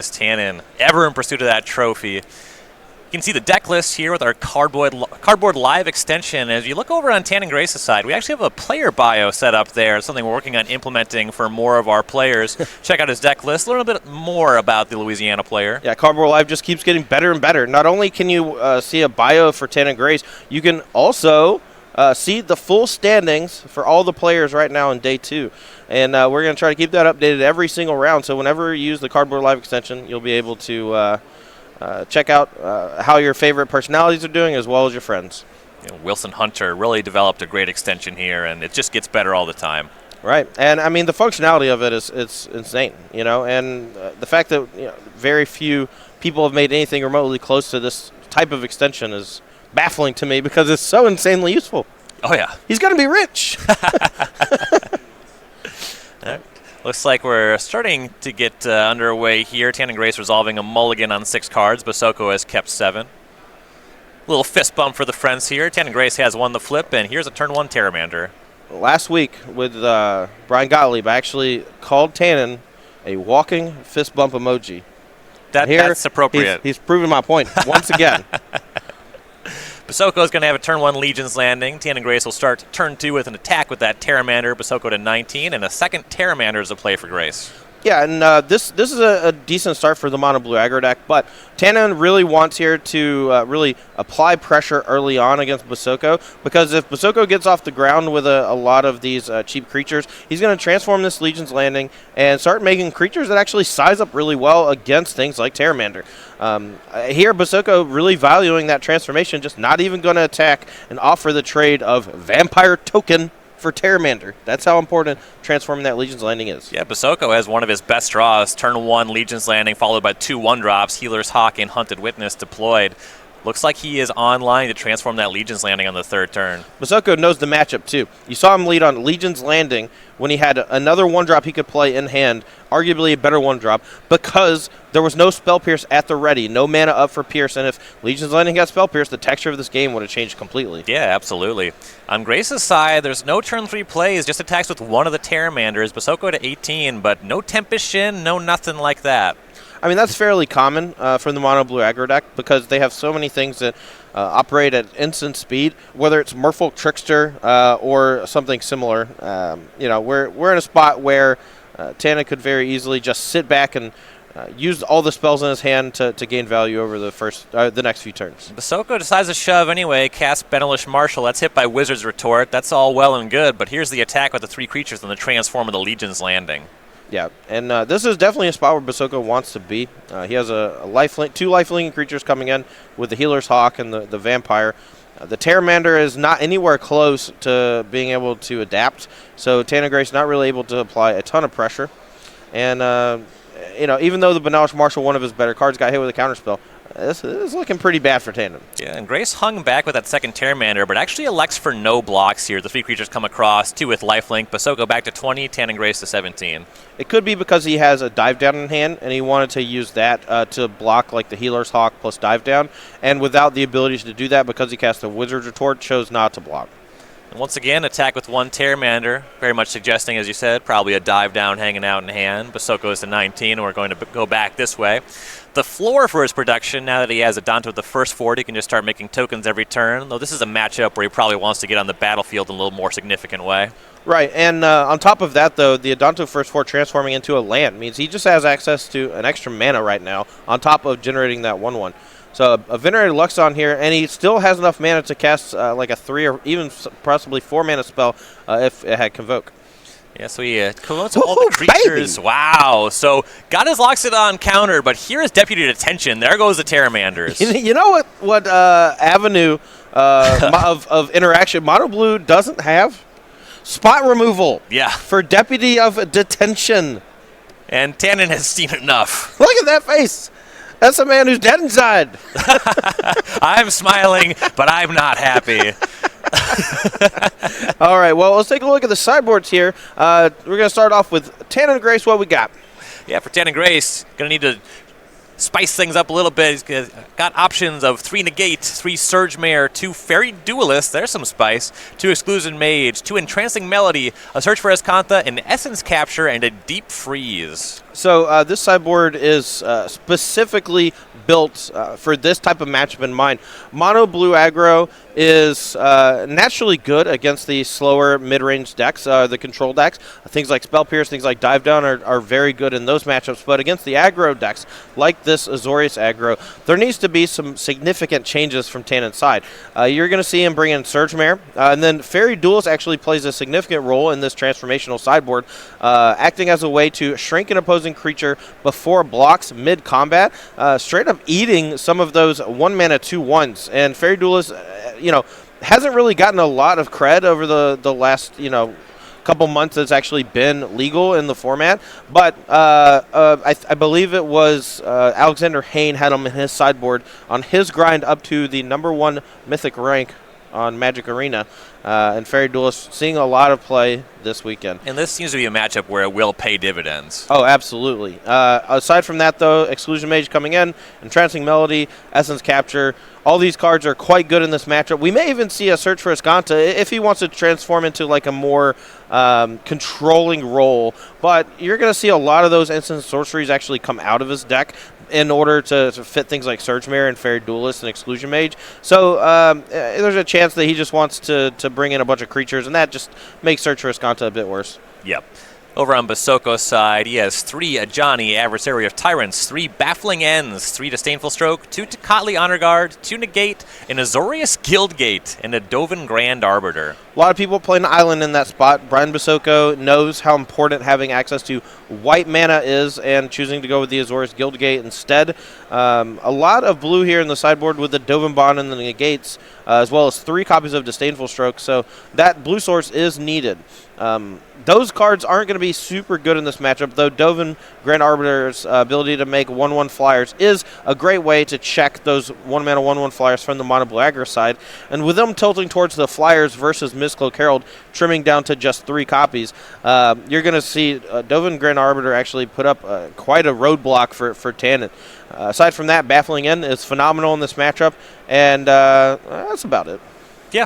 Tannon, ever in pursuit of that trophy. You can see the deck list here with our cardboard live extension. As you look over on Tannon Grace's side, we actually have a player bio set up there, something we're working on implementing for more of our players. Check out his deck list, learn a bit more about the Louisiana player. Yeah, Cardboard Live just keeps getting better and better. Not only can you see a bio for Tannon Grace, you can also see the full standings for all the players right now in day 2. And we're going to try to keep that updated every single round. So whenever you use the Cardboard Live extension, you'll be able to check out how your favorite personalities are doing as well as your friends. You know, Wilson Hunter really developed a great extension here, and it just gets better all the time. Right, and I mean the functionality of it it's insane, you know, and the fact that very few people have made anything remotely close to this type of extension is baffling to me because it's so insanely useful. Oh yeah, he's gonna be rich. Looks like we're starting to get underway here. Tannon Grace resolving a mulligan on 6 cards. Basoco has kept 7. Little fist bump for the friends here. Tannon Grace has won the flip, and here's a turn 1 Pteramander. Last week with Brian Gottlieb, I actually called Tannon a walking fist bump emoji. That's appropriate. He's proven my point once again. Basoco is going to have a turn 1 Legion's Landing. Tannon Grace will start turn 2 with an attack with that Pteramander. Basoco to 19, and a second Pteramander is a play for Grace. Yeah, and this is a decent start for the mono blue aggro deck, but Tannon really wants here to really apply pressure early on against Basoco, because if Basoco gets off the ground with a lot of these cheap creatures, he's going to transform this Legion's Landing and start making creatures that actually size up really well against things like Pteramander. Here, Basoco really valuing that transformation, just not even going to attack and offer the trade of Vampire Token for Pteramander. That's how important transforming that Legion's Landing is. Yeah, Basoco has one of his best draws. Turn 1 Legion's Landing followed by 2 1-drops. Healer's Hawk and Hunted Witness deployed. Looks like he is online to transform that Legion's Landing on the 3rd turn. Basoco knows the matchup too. You saw him lead on Legion's Landing when he had another 1-drop he could play in hand, arguably a better 1-drop, because there was no Spell Pierce at the ready, no mana up for Pierce, and if Legion's Landing got Spell Pierce, the texture of this game would have changed completely. Yeah, absolutely. On Grace's side, there's no turn 3 plays, just attacks with one of the Pteramanders. Basoco to 18, but no Tempest Shin, no nothing like that. I mean, that's fairly common from the mono blue aggro deck because they have so many things that operate at instant speed, whether it's Merfolk Trickster or something similar. We're in a spot where Tannon could very easily just sit back and use all the spells in his hand to gain value over the next few turns. Basoco decides to shove anyway, cast Benelish Marshal. That's hit by Wizard's Retort. That's all well and good, but here's the attack with the 3 creatures and the transform of the Legion's Landing. Yeah, and this is definitely a spot where Basoco wants to be. He has two lifelinking creatures coming in with the Healer's Hawk and the Vampire. The Pteramander is not anywhere close to being able to adapt, so Tannon Grace not really able to apply a ton of pressure. And, even though the Benelish Marshal, one of his better cards, got hit with a counterspell, this is looking pretty bad for Tannon. Yeah, and Grace hung back with that second Pteramander, but actually elects for no blocks here. The 3 creatures come across, 2 with lifelink. Basoco back to 20, Tannon Grace to 17. It could be because he has a dive down in hand, and he wanted to use that to block like the Healer's Hawk plus dive down, and without the ability to do that because he cast a Wizard's Retort, chose not to block. And once again, attack with 1 Pteramander, very much suggesting, as you said, probably a dive down hanging out in hand. Basoco is to 19, and we're going to go back this way. The floor for his production, now that he has Adonto with the first 40, he can just start making tokens every turn, though this is a matchup where he probably wants to get on the battlefield in a little more significant way. Right, and on top of that, though, the Adonto first 4 transforming into a land means he just has access to an extra mana right now on top of generating that 1/1. So a Venerated Luxon here, and he still has enough mana to cast like a 3 or even possibly 4 mana spell if it had Convoke. Yeah, so he convotes all the creatures. Baby. Wow. So got his Loxodon countered, but here is Deputy Detention. There goes the Pteramanders. You know what avenue of interaction Mono Blue doesn't have? Spot removal. Yeah. For Deputy of Detention. And Tannon has seen enough. Look at that face. That's a man who's dead inside. I'm smiling, but I'm not happy. All right, well, let's take a look at the sideboards here. We're going to start off with Tannon Grace. What we got? Yeah, for Tannon Grace, going to need to spice things up a little bit. He's got options of 3 Negate, 3 Surge Mare, 2 Fairy Duelist, there's some spice, 2 Exclusion Mage, 2 Entrancing Melody, a Search for Escantha, an Essence Capture, and a Deep Freeze. So this sideboard is specifically built for this type of matchup in mind. Mono blue aggro is naturally good against the slower mid-range decks, the control decks. Things like Spell Pierce, things like Dive Down are very good in those matchups. But against the aggro decks, like this Azorius aggro, there needs to be some significant changes from Tannon's side. You're going to see him bring in Surge Mare, and then Fairy Duelist actually plays a significant role in this transformational sideboard, acting as a way to shrink an opposing creature before blocks mid-combat, straight up eating some of those 1-mana 2/1s. And Fairy Duelist, hasn't really gotten a lot of cred over the last, couple months that's actually been legal in the format. But I believe it was Alexander Hayne had him in his sideboard on his grind up to the #1 mythic rank on Magic Arena. And Fairy Duelist seeing a lot of play this weekend. And this seems to be a matchup where it will pay dividends. Oh, absolutely. Aside from that, though, Exclusion Mage coming in, Entrancing Melody, Essence Capture, all these cards are quite good in this matchup. We may even see a Search for Escanta if he wants to transform into like a more controlling role. But you're going to see a lot of those instant sorceries actually come out of his deck in order to fit things like Surge Mare and Fairy Duelist and Exclusion Mage. So there's a chance that he just wants to bring in a bunch of creatures, and that just makes Search for Escanta a bit worse. Yep. Over on Basoco's side, he has 3 Ajani, Adversary of Tyrants, 3 Baffling Ends, 3 Disdainful Stroke, 2 Tecatli Honor Guard, 2 Negate, an Azorius Guildgate, and a Dovin Grand Arbiter. A lot of people playing Island in that spot. Brian Basoco knows how important having access to white mana is and choosing to go with the Azorius Guildgate instead. A lot of blue here in the sideboard with the Dovin Bond and the Negates, as well as 3 copies of Disdainful Stroke, so that blue source is needed. Those cards aren't going to be super good in this matchup, though Dovin Grand Arbiter's ability to make 1/1 flyers is a great way to check those 1-mana 1/1 flyers from the mono blue aggro side. And with them tilting towards the flyers versus Mistcloak Herald trimming down to just 3 copies, you're going to see Dovin Grand Arbiter actually put up quite a roadblock for Tannon. Aside from that, Baffling End is phenomenal in this matchup, and that's about it. Yeah.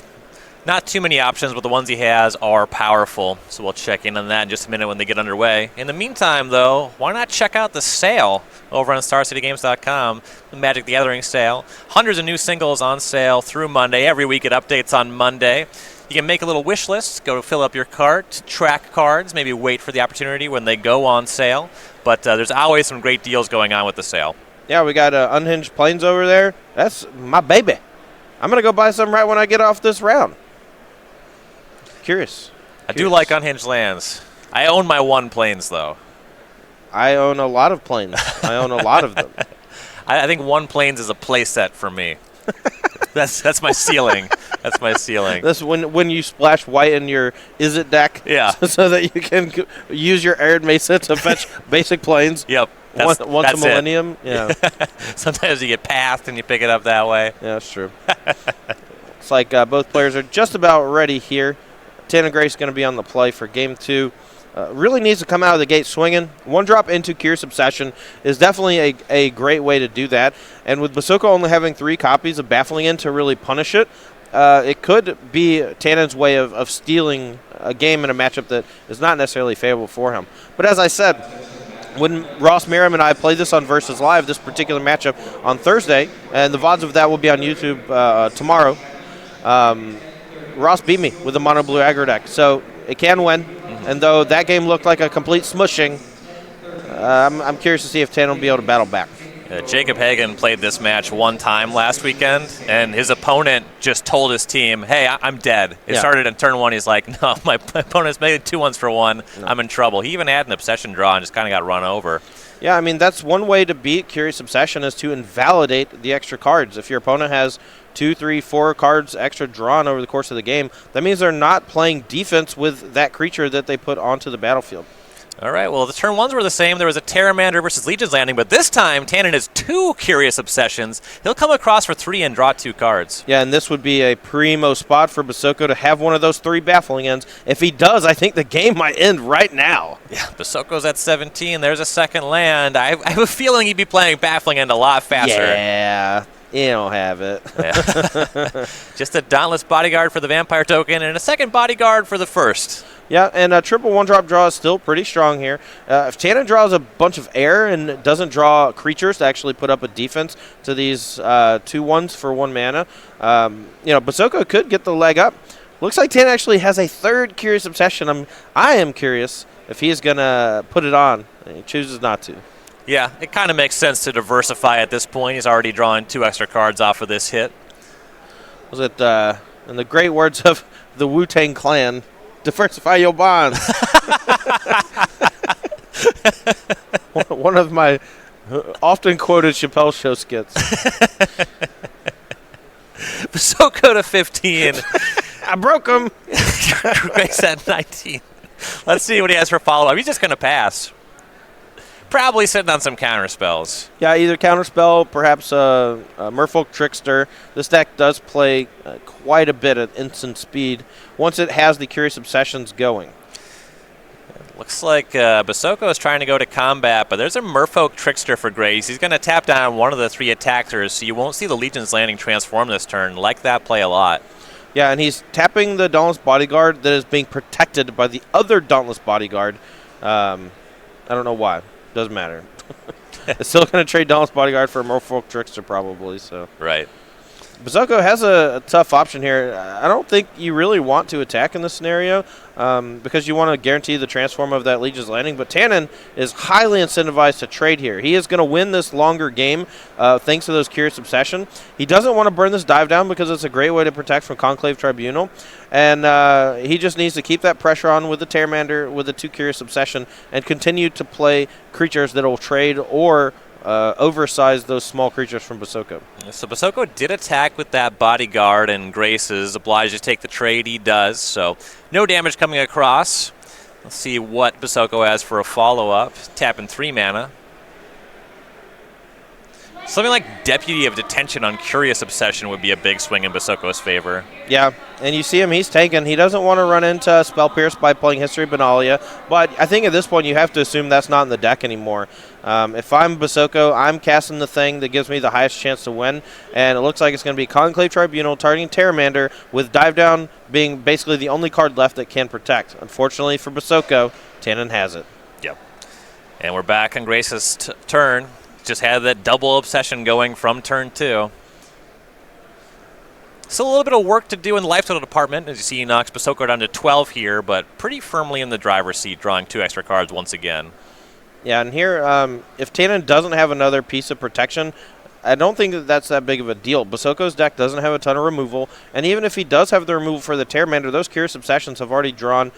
Not too many options, but the ones he has are powerful, so we'll check in on that in just a minute when they get underway. In the meantime, though, why not check out the sale over on StarCityGames.com, the Magic the Gathering sale. Hundreds of new singles on sale through Monday. Every week it updates on Monday. You can make a little wish list, go fill up your cart, track cards, maybe wait for the opportunity when they go on sale. But there's always some great deals going on with the sale. Yeah, we got Unhinged Plains over there. That's my baby. I'm going to go buy some right when I get off this round. Curious. I do like Unhinged Lands. I own my 1 Plains, though. I own a lot of planes. I own a lot of them. I think 1 Plains is a play set for me. That's my ceiling. That's my ceiling. That's when you splash white in your Is It deck. Yeah. So that you can use your Arid Mesa to fetch basic planes. Yep. Once a millennium. Yeah. Sometimes you get passed and you pick it up that way. Yeah, that's true. It's like both players are just about ready here. Tannon Grace is going to be on the play for Game 2. Really needs to come out of the gate swinging. 1-drop into Curious Obsession is definitely a great way to do that. And with Basoco only having 3 copies of Baffling End to really punish it, it could be Tannon's way of stealing a game in a matchup that is not necessarily favorable for him. But as I said, when Ross Merrim and I played this on Versus Live, this particular matchup on Thursday, and the VODs of that will be on YouTube tomorrow, Ross beat me with a mono blue aggro deck, so it can win. Mm-hmm. And though that game looked like a complete smushing, I'm curious to see if Tannon will be able to battle back. Jacob Hagan played this match 1 time last weekend, and his opponent just told his team, hey, I'm dead. It started in turn 1. He's like, no, my opponent's made 2 ones for 1. No. I'm in trouble. He even had an Obsession draw and just kind of got run over. Yeah, I mean, that's one way to beat Curious Obsession is to invalidate the extra cards. If your opponent has 2, 3, 4 cards extra drawn over the course of the game, that means they're not playing defense with that creature that they put onto the battlefield. All right, well, the turn 1s were the same. There was a Terramander versus Legion's Landing, but this time Tannon has 2 Curious Obsessions. He'll come across for 3 and draw 2 cards. Yeah, and this would be a primo spot for Basoco to have one of those 3 Baffling Ends. If he does, I think the game might end right now. Yeah, Basoco's at 17. There's a second land. I have a feeling he'd be playing Baffling End a lot faster. Yeah. You don't have it. Yeah. Just a Dauntless Bodyguard for the Vampire token and a second Bodyguard for the first. Yeah, and a triple one-drop draw is still pretty strong here. If Tannon draws a bunch of air and doesn't draw creatures to actually put up a defense to these 2/1s for 1 mana, Basoco could get the leg up. Looks like Tannon actually has a third Curious Obsession. I am curious if he's going to put it on. He chooses not to. Yeah, it kind of makes sense to diversify at this point. He's already drawing 2 extra cards off of this hit. Was it, in the great words of the Wu-Tang Clan, diversify your bonds. One of my often quoted Chappelle Show skits. Basoco to 15. I broke him. Grace at 19. Let's see what he has for follow-up. He's just going to pass. Probably sitting on some counter spells. Yeah, either counterspell, perhaps Merfolk Trickster. This deck does play quite a bit at instant speed once it has the Curious Obsessions going. Looks like Basoco is trying to go to combat, but there's a Merfolk Trickster for Grace. He's going to tap down one of the 3 attackers, so you won't see the Legion's Landing transform this turn. Like that play a lot. Yeah, and he's tapping the Dauntless Bodyguard that is being protected by the other Dauntless Bodyguard. I don't know why. Doesn't matter. It's still going to trade Dauntless Bodyguard for a Merfolk Trickster probably. So right. Basoco has a tough option here. I don't think you really want to attack in this scenario because you want to guarantee the transform of that Legion's Landing. But Tannon is highly incentivized to trade here. He is going to win this longer game thanks to those Curious Obsession. He doesn't want to burn this dive down because it's a great way to protect from Conclave Tribunal. And he just needs to keep that pressure on with the Pteramander with the 2 Curious Obsession and continue to play creatures that will trade or oversize those small creatures from Basoco. So Basoco did attack with that Bodyguard, and Grace is obliged to take the trade. He does, so no damage coming across. Let's see what Basoco has for a follow-up. Tapping 3 mana. Something like Deputy of Detention on Curious Obsession would be a big swing in Basoco's favor. Yeah, and you see him, he's tanking. He doesn't want to run into Spell Pierce by playing History Benalia, but I think at this point you have to assume that's not in the deck anymore. If I'm Basoco, I'm casting the thing that gives me the highest chance to win, and it looks like it's going to be Conclave Tribunal targeting Pteramander, with Dive Down being basically the only card left that can protect. Unfortunately for Basoco, Tannon has it. Yep. And we're back on Grace's turn. Just had that double obsession going from turn 2. Still a little bit of work to do in the life total department. As you see, he knocks Basoco down to 12 here, but pretty firmly in the driver's seat, drawing 2 extra cards once again. Yeah, and here, if Tannon doesn't have another piece of protection, I don't think that's that big of a deal. Basoco's deck doesn't have a ton of removal, and even if he does have the removal for the Pteramander, those Curious Obsessions have already drawn,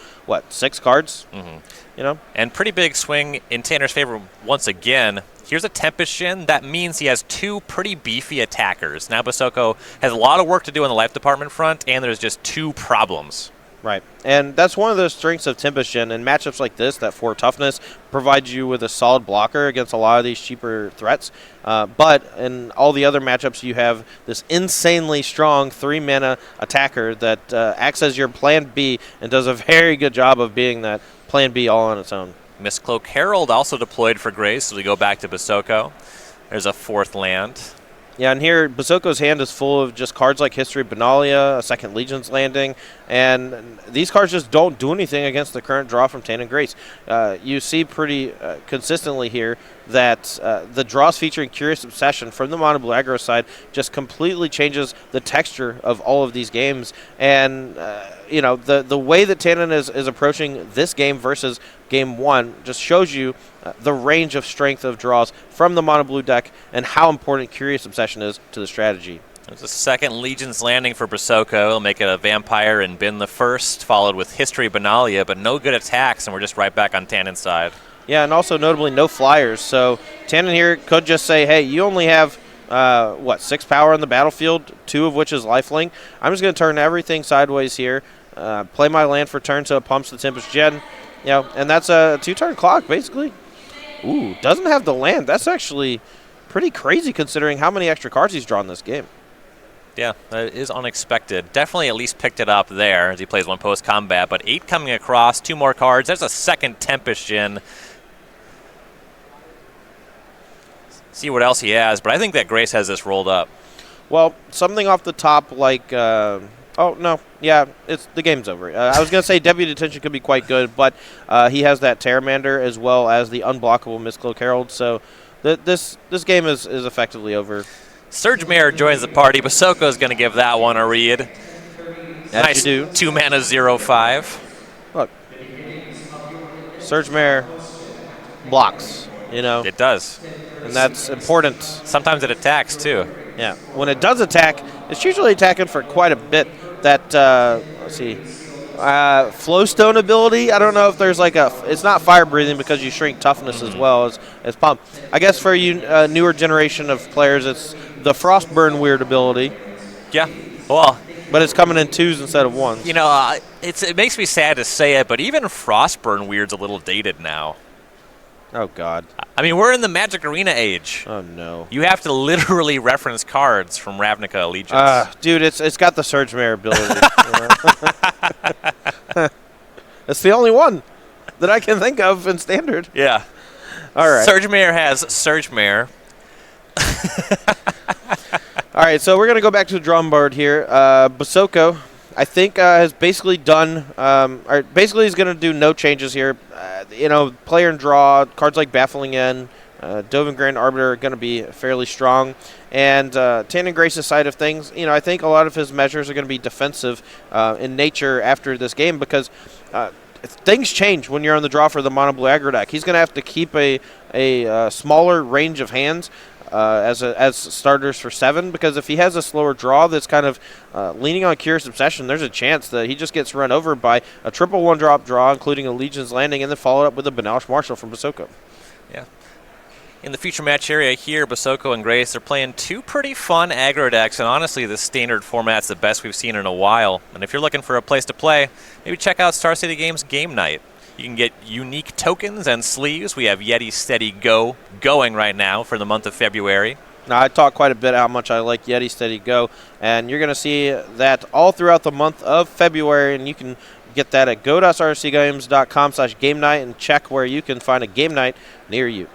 6 cards? Mm-hmm. And pretty big swing in Tanner's favor once again. Here's a Tempest Shin. That means he has 2 pretty beefy attackers. Now Basoco has a lot of work to do in the life department front, and there's just 2 problems. Right, and that's one of the strengths of Tempest Shin. In matchups like this, that 4 toughness provides you with a solid blocker against a lot of these cheaper threats. But in all the other matchups, you have this insanely strong 3-mana attacker that acts as your plan B and does a very good job of being that plan B all on its own. Mistcloak Herald also deployed for Grace as we go back to Basoco. There's a 4th land. Yeah, and here Basoco's hand is full of just cards like History Benalia, a second Legion's Landing, and these cards just don't do anything against the current draw from Tannon Grace. You see pretty consistently here that the draws featuring Curious Obsession from the mono blue aggro side just completely changes the texture of all of these games. And the way that Tannon is approaching this game versus game 1 just shows you the range of strength of draws from the mono blue deck and how important Curious Obsession is to the strategy. There's a second Legion's Landing for Basoco. He'll make it a Vampire and bin the first, followed with History Benalia, but no good attacks, and we're just right back on Tannon's side. Yeah, and also notably no flyers. So Tannon here could just say, hey, you only have 6 power on the battlefield, 2 of which is lifelink. I'm just going to turn everything sideways here, play my land for turn so it pumps the Tempest Gen, and that's a 2-turn clock basically. Ooh, doesn't have the land. That's actually pretty crazy considering how many extra cards he's drawn this game. Yeah, that is unexpected. Definitely at least picked it up there as he plays 1 post-combat, but 8 coming across, 2 more cards. There's a second Tempest Gen. See what else he has, but I think that Grace has this rolled up. Well, something off the top like, oh, no, yeah, the game's over. I was going to say Deputy Detention could be quite good, but he has that Terramander as well as the unblockable Mistcloak Herald, so this game is effectively over. Surge Mare joins the party. Basoco is going to give that one a read. Nice. You do. 2 mana 0/5. Look, Surge Mare blocks, It does. and that's important. Sometimes it attacks, too. Yeah, when it does attack, it's usually attacking for quite a bit. That, let's see, Flowstone ability, I don't know if there's like it's not fire breathing because you shrink toughness as well as Pump. I guess for you newer generation of players, it's the Frostburn weird ability. Yeah, well. But it's coming in 2s instead of 1s. It makes me sad to say it, but even Frostburn weird's a little dated now. Oh, God. I mean, we're in the Magic Arena age. Oh, no. You have to literally reference cards from Ravnica Allegiance. Dude, it's got the Surge Mare ability. It's the only one that I can think of in Standard. Yeah. All right. Surge Mare has Surge Mare. All right, so we're going to go back to the drawing board here. Basoco, I think, has basically done, or basically is going to do no changes here. Player and draw, cards like Baffling End, Dovin Grand Arbiter are going to be fairly strong. And Tannon Grace's side of things, I think a lot of his measures are going to be defensive in nature after this game because things change when you're on the draw for the mono blue aggro deck. He's going to have to keep a smaller range of hands as starters for 7 because if he has a slower draw that's kind of leaning on Curious Obsession, there's a chance that he just gets run over by a triple 1-drop draw, including a Legion's Landing, and then followed up with a Banalish Marshal from Basoco. Yeah. In the feature match area here, Basoco and Grace are playing 2 pretty fun aggro decks, and honestly, the standard format's the best we've seen in a while. And if you're looking for a place to play, maybe check out Star City Games Game Night. You can get unique tokens and sleeves. We have Yeti Steady Go going right now for the month of February. Now, I talked quite a bit how much I like Yeti Steady Go, and you're going to see that all throughout the month of February, and you can get that at go.starcitygames.com/game night and check where you can find a game night near you.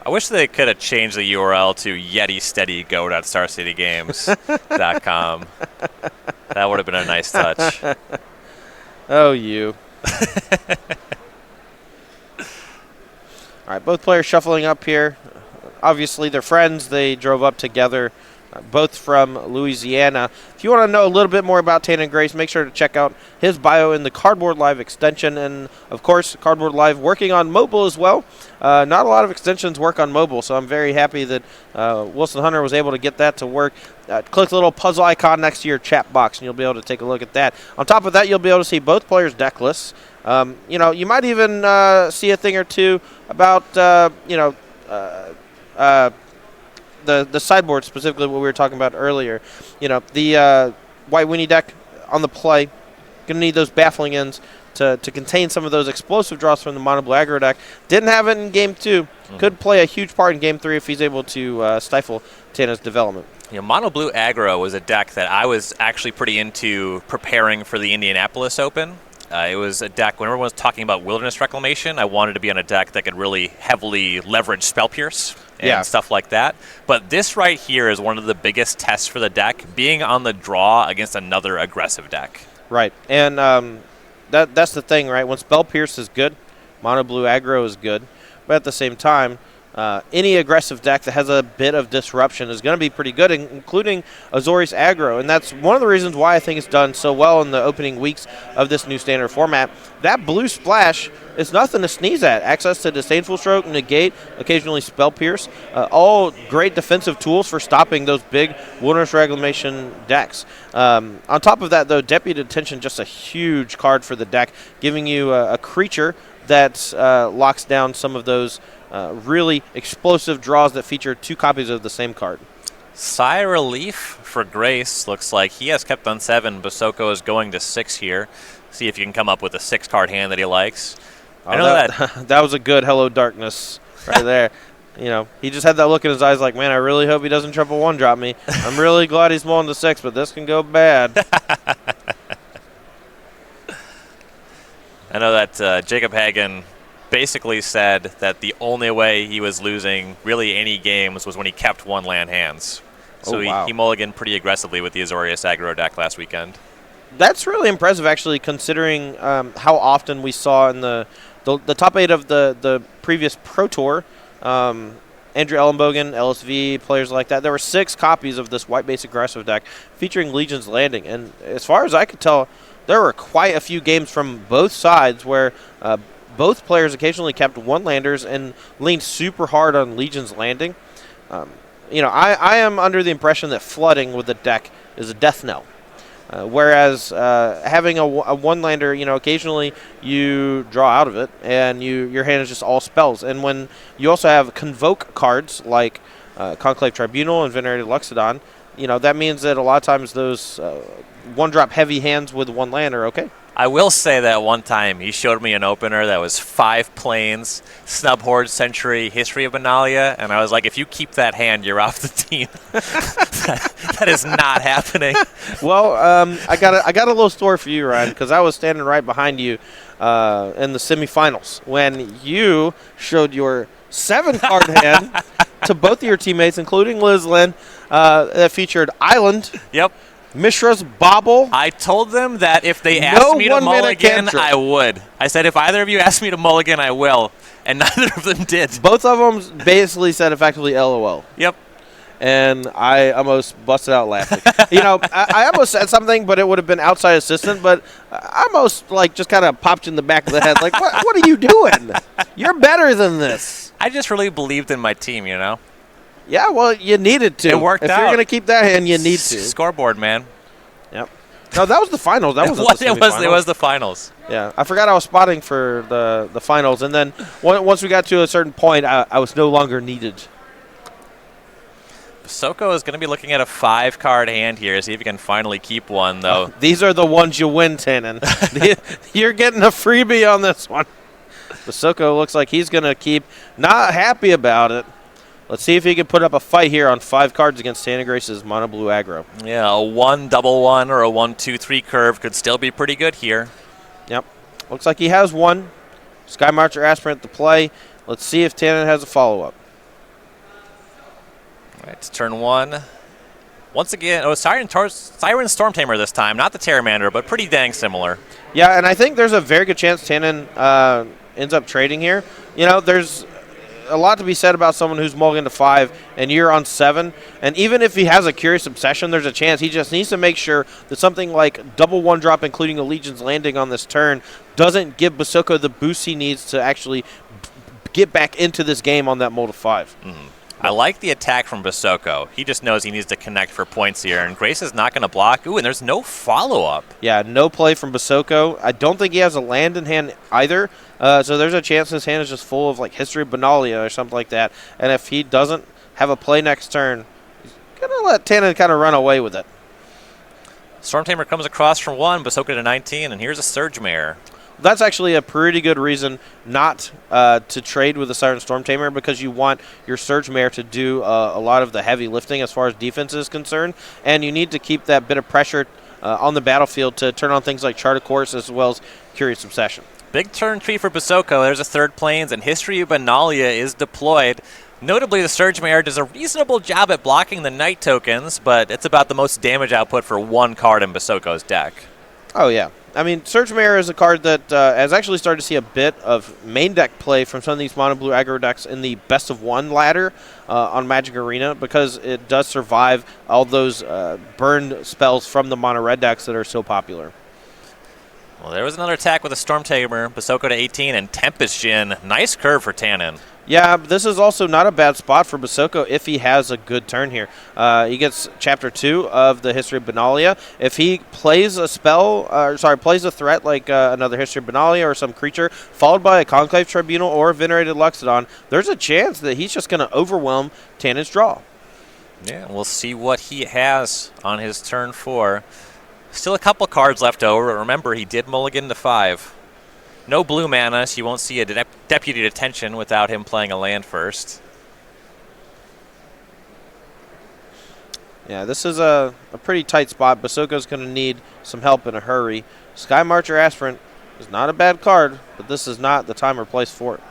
I wish they could have changed the URL to YetiSteadyGo.StarCityGames.com. That would have been a nice touch. Oh, you. All right, both players shuffling up here. Obviously, they're friends. They drove up together, both from Louisiana. If you want to know a little bit more about Tannon Grace, make sure to check out his bio in the Cardboard Live extension. And, of course, Cardboard Live working on mobile as well. Not a lot of extensions work on mobile, so I'm very happy that Wilson Hunter was able to get that to work. Click the little puzzle icon next to your chat box, and you'll be able to take a look at that. On top of that, you'll be able to see both players' deck lists. You might even see a thing or two about, the sideboard, specifically what we were talking about earlier. The White Winnie deck on the play, going to need those Baffling Ends to contain some of those explosive draws from the mono blue aggro deck. Didn't have it in Game 2. Could play a huge part in Game 3 if he's able to stifle Tannon's development. Mono Blue Aggro was a deck that I was actually pretty into preparing for the Indianapolis Open. It was a deck, when everyone was talking about Wilderness Reclamation, I wanted to be on a deck that could really heavily leverage Spell Pierce and stuff like that. But this right here is one of the biggest tests for the deck, being on the draw against another aggressive deck. Right, and that's the thing, right? When Spell Pierce is good, Mono Blue Aggro is good, but at the same time, any aggressive deck that has a bit of disruption is going to be pretty good, including Azorius Aggro. And that's one of the reasons why I think it's done so well in the opening weeks of this new standard format. That blue splash is nothing to sneeze at. Access to Disdainful Stroke, Negate, occasionally Spell Pierce. All great defensive tools for stopping those big Wilderness Reclamation decks. On top of that, though, Deputy Detention, just a huge card for the deck, giving you a creature that locks down some of those really explosive draws that feature 2 copies of the same card. Sigh Relief for Grace looks like he has kept on 7. Basoco is going to 6 here. See if you can come up with a 6-card hand that he likes. I know that that was a good Hello Darkness right there. He just had that look in his eyes like, man, I really hope he doesn't triple 1-drop me. I'm really glad he's mulling to 6, but this can go bad. I know that Jacob Hagen basically said that the only way he was losing really any games was when he kept 1 land hands. So wow. he mulliganed pretty aggressively with the Azorius aggro deck last weekend. That's really impressive, actually, considering how often we saw in the top 8 of the previous Pro Tour, Andrew Ellenbogen, LSV, players like that. There were 6 copies of this white base aggressive deck featuring Legion's Landing. And as far as I could tell, there were quite a few games from both sides where both players occasionally kept one-landers and leaned super hard on Legion's Landing. I am under the impression that flooding with the deck is a death knell. Whereas having a one-lander, occasionally you draw out of it, and your hand is just all spells. And when you also have convoke cards like Conclave Tribunal and Venerated Luxodon, that means that a lot of times those one-drop heavy hands with one land are okay. I will say that one time he showed me an opener that was 5 planes, Snub Horde, Century, History of Benalia, and I was like, if you keep that hand, you're off the team. That is not happening. Well, I got a little story for you, Ryan, because I was standing right behind you in the semifinals when you showed your 7-card hand to both of your teammates, including Liz Lynn, that featured Island. Yep. Mishra's Bobble. I told them that if they asked me to mulligan, cantrip. I would. I said, if either of you ask me to mulligan, I will. And neither of them did. Both of them basically said effectively LOL. Yep. And I almost busted out laughing. I almost said something, but it would have been outside assistant. But I almost just kind of popped in the back of the head, like, what are you doing? You're better than this. I just really believed in my team, Yeah, well, you needed to. It worked out. If you're going to keep that hand, you need to. Scoreboard, man. Yep. No, that was the finals. That wasn't the semifinals. It was the finals. Yeah, I forgot I was spotting for the finals, and then once we got to a certain point, I was no longer needed. Basoco is going to be looking at a 5-card hand here. See if he can finally keep one, though. These are the ones you win, Tannon. You're getting a freebie on this one. Basoco looks like he's going to keep. Not happy about it. Let's see if he can put up a fight here on 5 cards against Tannon Grace's mono blue aggro. Yeah, a 1-1-1 or a 1-2-3 curve could still be pretty good here. Yep. Looks like he has one. Sky Marcher Aspirant to play. Let's see if Tannon has a follow-up. All right, it's turn 1. Once again, Siren Storm Tamer this time. Not the Terramander, but pretty dang similar. Yeah, and I think there's a very good chance Tannon ends up trading here. There's a lot to be said about someone who's mulligan to 5 and you're on 7. And even if he has a Curious Obsession, there's a chance he just needs to make sure that something like double 1-drop, including a Legion's Landing on this turn, doesn't give Basoco the boost he needs to actually get back into this game on that mold of 5. Mm-hmm. I like the attack from Basoco. He just knows he needs to connect for points here, and Grace is not going to block. Ooh, and there's no follow-up. Yeah, no play from Basoco. I don't think he has a land in hand either, so there's a chance his hand is just full of History of Benalia or something like that. And if he doesn't have a play next turn, he's going to let Tannon kind of run away with it. Storm Tamer comes across from 1, Basoco to 19, and here's a Surge Mare. That's actually a pretty good reason not to trade with the Siren Storm Tamer, because you want your Surge Mare to do a lot of the heavy lifting as far as defense is concerned, and you need to keep that bit of pressure on the battlefield to turn on things like Chart of Course as well as Curious Obsession. Big turn 3 for Basoco. There's a 3rd Plains, and History of Benalia is deployed. Notably, the Surge Mare does a reasonable job at blocking the Knight tokens, but it's about the most damage output for 1 card in Basoco's deck. Oh, yeah. I mean, Surge Mare is a card that has actually started to see a bit of main deck play from some of these mono blue aggro decks in the best of 1 ladder on Magic Arena, because it does survive all those burned spells from the mono red decks that are so popular. Well, there was another attack with a Storm Tamer, Basoco to 18, and Tempest Djinn. Nice curve for Tannon. Yeah, this is also not a bad spot for Basoco if he has a good turn here. He gets Chapter 2 of the History of Benalia. If he plays a plays a threat like another History of Benalia or some creature, followed by a Conclave Tribunal or a Venerated Luxodon, there's a chance that he's just going to overwhelm Tannon's draw. Yeah, we'll see what he has on his turn 4. Still a couple cards left over. Remember, he did mulligan to 5. No blue mana, so you won't see a Deputy Detention without him playing a land first. Yeah, this is a pretty tight spot. Basoco's going to need some help in a hurry. Sky Marcher Aspirant is not a bad card, but this is not the time or place for it.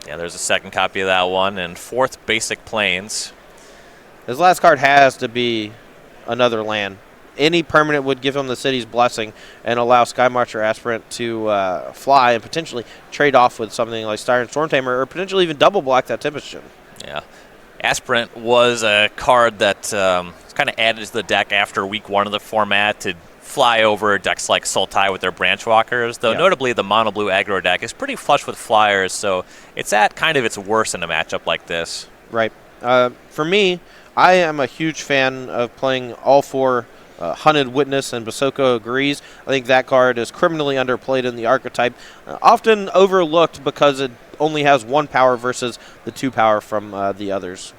Yeah, there's a 2nd copy of that one, and 4th Basic Plains. His last card has to be another land. Any permanent would give him the city's blessing and allow Skymarcher Aspirant to fly and potentially trade off with something like Siren Stormtamer or potentially even double block that Tempest Gem. Yeah. Aspirant was a card that kind of added to the deck after week 1 of the format to fly over decks like Sultai with their Branch Walkers, though notably the mono blue aggro deck is pretty flush with flyers, so it's at kind of its worst in a matchup like this. Right. For me, I am a huge fan of playing all 4 Hunted Witness, and Basoco agrees. I think that card is criminally underplayed in the archetype, often overlooked because it only has 1 power versus the 2 power from the others.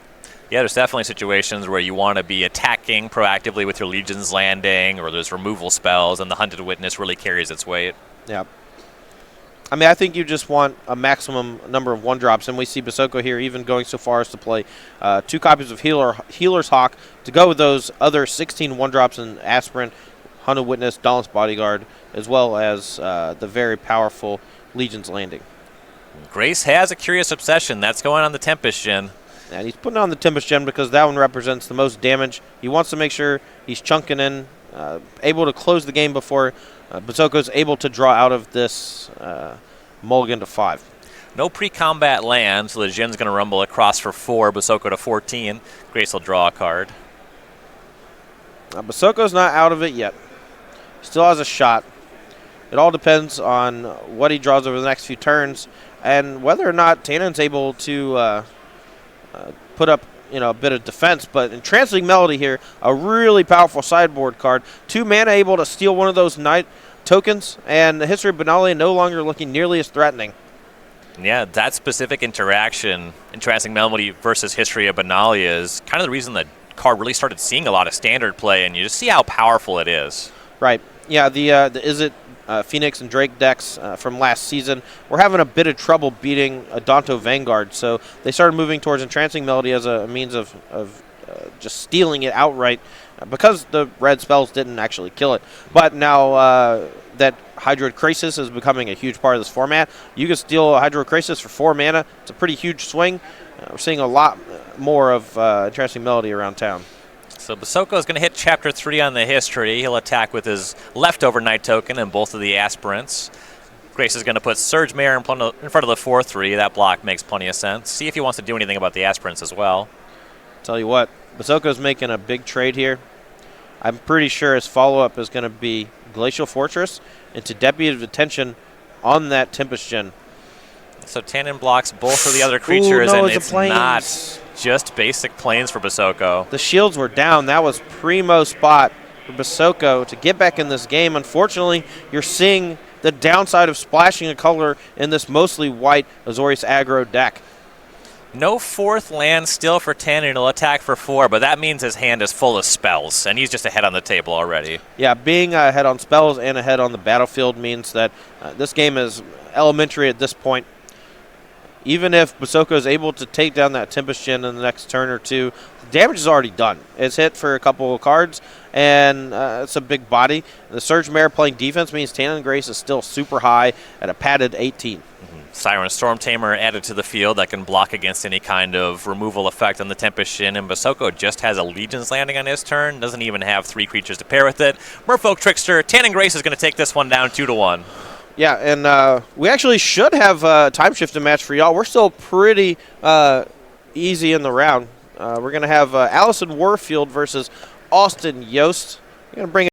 Yeah, there's definitely situations where you want to be attacking proactively with your Legion's Landing, or there's removal spells, and the Hunted Witness really carries its weight. Yeah. I mean, I think you just want a maximum number of 1-drops, and we see Basoco here even going so far as to play 2 copies of Healer's Hawk to go with those other 16 1-drops in Aspirant, Hunted Witness, Dawn's Bodyguard, as well as the very powerful Legion's Landing. Grace has a curious obsession. That's going on the Tempest Gen. And he's putting on the Tempest Gem because that one represents the most damage. He wants to make sure he's chunking in, able to close the game before Basoco's able to draw out of this mulligan to 5. No pre-combat land, so the Gen's going to rumble across for 4, Basoco to 14. Grace will draw a card. Basoco's not out of it yet. Still has a shot. It all depends on what he draws over the next few turns and whether or not Tannon's able to put up a bit of defense. But Entrancing Melody here, a really powerful sideboard card. 2 mana able to steal one of those Knight tokens, and the History of Benalia no longer looking nearly as threatening. Yeah, that specific interaction, Entrancing Melody versus History of Benalia, is kind of the reason the card really started seeing a lot of standard play, and you just see how powerful it is. Right. Yeah, the Izzet Phoenix and Drake decks from last season were having a bit of trouble beating Adonto Vanguard, so they started moving towards Entrancing Melody as a means of just stealing it outright because the red spells didn't actually kill it. But now that Hydroid Krasis is becoming a huge part of this format, you can steal Hydroid Krasis for 4 mana. It's a pretty huge swing. We're seeing a lot more of Entrancing Melody around town. So Basoco is going to hit Chapter 3 on the history. He'll attack with his leftover Knight token and both of the Aspirants. Grace is going to put Surge Mare in front of the 4-3. That block makes plenty of sense. See if he wants to do anything about the Aspirants as well. Tell you what, Basoco's making a big trade here. I'm pretty sure his follow-up is going to be Glacial Fortress into Deputy of Attention on that Tempest Gen. So Tannon blocks both of the other creatures, no, and it's not just basic planes for Basoco. The shields were down. That was primo spot for Basoco to get back in this game. Unfortunately, you're seeing the downside of splashing a color in this mostly white Azorius aggro deck. No 4th land still for Tannon. He'll attack for 4, but that means his hand is full of spells, and he's just ahead on the table already. Yeah, being ahead on spells and ahead on the battlefield means that this game is elementary at this point. Even if Basoco is able to take down that Tempest Gen in the next turn or 2, the damage is already done. It's hit for a couple of cards, and it's a big body. The Surge Mare playing defense means Tannon Grace is still super high at a padded 18. Siren Stormtamer added to the field that can block against any kind of removal effect on the Tempest Gen, and Basoco just has a Legion's Landing on his turn, doesn't even have 3 creatures to pair with it. Merfolk Trickster, Tannon Grace is going to take this one down 2-1. Yeah, and we actually should have a time shifting match for y'all. We're still pretty easy in the round. We're going to have Allison Warfield versus Austin Yost. We're going to bring